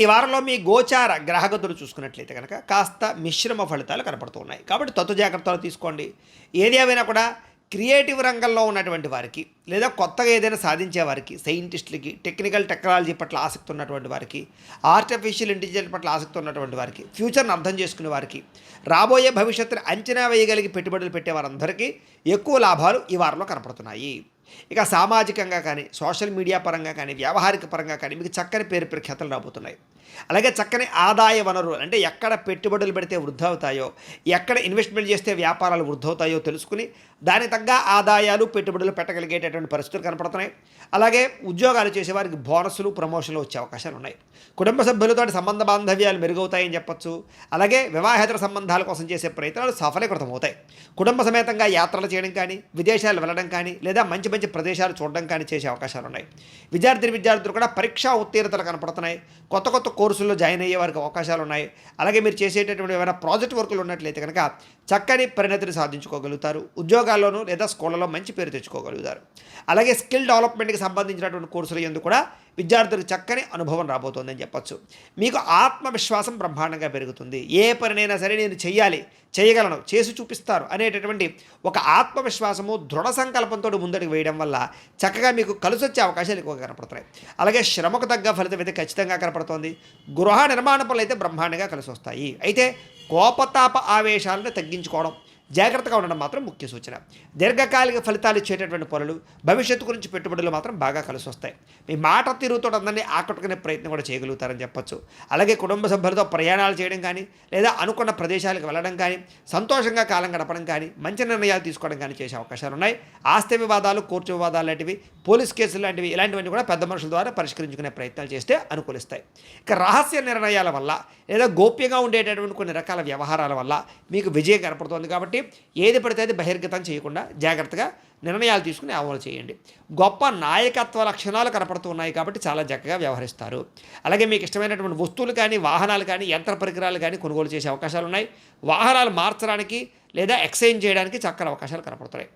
ఈ వారంలో మీ గోచార గ్రహగతులు చూసుకున్నట్లయితే కనుక కాస్త మిశ్రమ ఫలితాలు కనపడుతూ ఉన్నాయి. కాబట్టి తత్తు జాగ్రత్తలు తీసుకోండి. ఏది ఏమైనా కూడా క్రియేటివ్ రంగంలో ఉన్నటువంటి వారికి లేదా కొత్తగా ఏదైనా సాధించే వారికి, సైంటిస్టులకి, టెక్నాలజీ పట్ల ఆసక్తి ఉన్నటువంటి వారికి, ఆర్టిఫిషియల్ ఇంటెలిజెన్స్ పట్ల ఆసక్తి ఉన్నటువంటి వారికి, ఫ్యూచర్ని అర్థం చేసుకునే వారికి, రాబోయే భవిష్యత్తును అంచనా వేయగలిగి పెట్టుబడులు పెట్టే వారందరికీ ఎక్కువ లాభాలు ఈ వారంలో కనపడుతున్నాయి. ఇక సామాజికంగా కానీ, సోషల్ మీడియా పరంగా కానీ, వ్యావహారిక పరంగా కానీ మీకు చక్కని పేరు ప్రఖ్యాతలు రాబోతున్నాయి. అలాగే చక్కని ఆదాయ వనరులు అంటే ఎక్కడ పెట్టుబడులు పెడితే వృద్ధి అవుతాయో, ఎక్కడ ఇన్వెస్ట్మెంట్ చేస్తే వ్యాపారాలు వృద్ధి అవుతాయో తెలుసుకుని దానికి తగ్గ ఆదాయాలు పెట్టుబడులు పెట్టగలిగేటటువంటి పరిస్థితులు కనపడుతున్నాయి. అలాగే ఉద్యోగాలు చేసేవారికి బోనస్లు, ప్రమోషన్లు వచ్చే అవకాశాలు ఉన్నాయి. కుటుంబ సభ్యులతో సంబంధ బాంధవ్యాలు మెరుగవుతాయని చెప్పొచ్చు. అలాగే వివాహేతర సంబంధాల కోసం చేసే ప్రయత్నాలు సఫలీకృతం అవుతాయి. కుటుంబ సమేతంగా యాత్రలు చేయడం కానీ, విదేశాలు వెళ్ళడం కానీ, లేదా మంచి మంచి ప్రదేశాలు చూడడం కానీ చేసే అవకాశాలు ఉన్నాయి. విద్యార్థులు కూడా పరీక్షా ఉత్తీర్ణతలు కనపడుతున్నాయి. కొత్త కొత్త కోర్సుల్లో జాయిన్ అయ్యే వారికి అవకాశాలు ఉన్నాయి. అలాగే మీరు చేసేటటువంటి ఏమైనా ప్రాజెక్ట్ వర్కులు ఉన్నట్లయితే కనుక చక్కని పరిణతిని సాధించుకోగలుగుతారు. ఉద్యోగాల్లోనూ లేదా స్కూళ్ళలో మంచి పేరు తెచ్చుకోగలుగుతారు. అలాగే స్కిల్ డెవలప్మెంట్కి సంబంధించినటువంటి కోర్సులు ఎందుకు కూడా విద్యార్థులకు చక్కని అనుభవం రాబోతోందని చెప్పొచ్చు. మీకు ఆత్మవిశ్వాసం బ్రహ్మాండంగా పెరుగుతుంది. ఏ పనినైనా సరే నేను చేయగలను, చేసి చూపిస్తారు అనేటటువంటి ఒక ఆత్మవిశ్వాసము, దృఢ సంకల్పంతో ముందడుగు వేయడం వల్ల చక్కగా మీకు కలిసొచ్చే అవకాశాలు ఎక్కువగా కనపడతాయి. అలాగే శ్రమకు తగ్గ ఫలితం అయితే ఖచ్చితంగా కనపడుతోంది. గృహ నిర్మాణ పనులు అయితే బ్రహ్మాండంగా కలిసి వస్తాయి. అయితే కోపతాప ఆవేశాలను తగ్గించుకోవడం, జాగ్రత్తగా ఉండడం మాత్రం ముఖ్య సూచన. దీర్ఘకాలిక ఫలితాలు ఇచ్చేటటువంటి పనులు, భవిష్యత్తు గురించి పెట్టుబడులు మాత్రం బాగా కలిసి వస్తాయి. మీ మాట తీరుతో అందరినీ ఆకట్టుకునే ప్రయత్నం కూడా చేయగలుగుతారని చెప్పొచ్చు. అలాగే కుటుంబ సభ్యులతో ప్రయాణాలు చేయడం కానీ, లేదా అనుకున్న ప్రదేశాలకు వెళ్ళడం కానీ, సంతోషంగా కాలం గడపడం కానీ, మంచి నిర్ణయాలు తీసుకోవడం కానీ చేసే అవకాశాలు ఉన్నాయి. ఆస్తి వివాదాలు, కోర్టు వివాదాలు లాంటివి, పోలీస్ కేసులు లాంటివి, ఇలాంటివన్నీ కూడా పెద్ద మనుషుల ద్వారా పరిష్కరించుకునే ప్రయత్నాలు చేస్తే అనుకూలిస్తాయి. ఇక రహస్య నిర్ణయాల వల్ల లేదా గోప్యంగా ఉండేటటువంటి కొన్ని రకాల వ్యవహారాల వల్ల మీకు విజయం కనపడుతోంది. కాబట్టి ఏది పడితే అది బహిర్గతం చేయకుండా జాగ్రత్తగా నిర్ణయాలు తీసుకుని అమలు చేయండి. గొప్ప నాయకత్వ లక్షణాలు కనపడుతున్నాయి కాబట్టి చాలా చక్కగా వ్యవహరిస్తారు. అలాగే మీకు ఇష్టమైనటువంటి వస్తువులు కానీ, వాహనాలు కానీ, యంత్ర పరికరాలు కానీ కొనుగోలు చేసే అవకాశాలు ఉన్నాయి. వాహనాలు మార్చడానికి లేదా ఎక్స్చేంజ్ చేయడానికి చక్కని అవకాశాలు కనపడుతున్నాయి.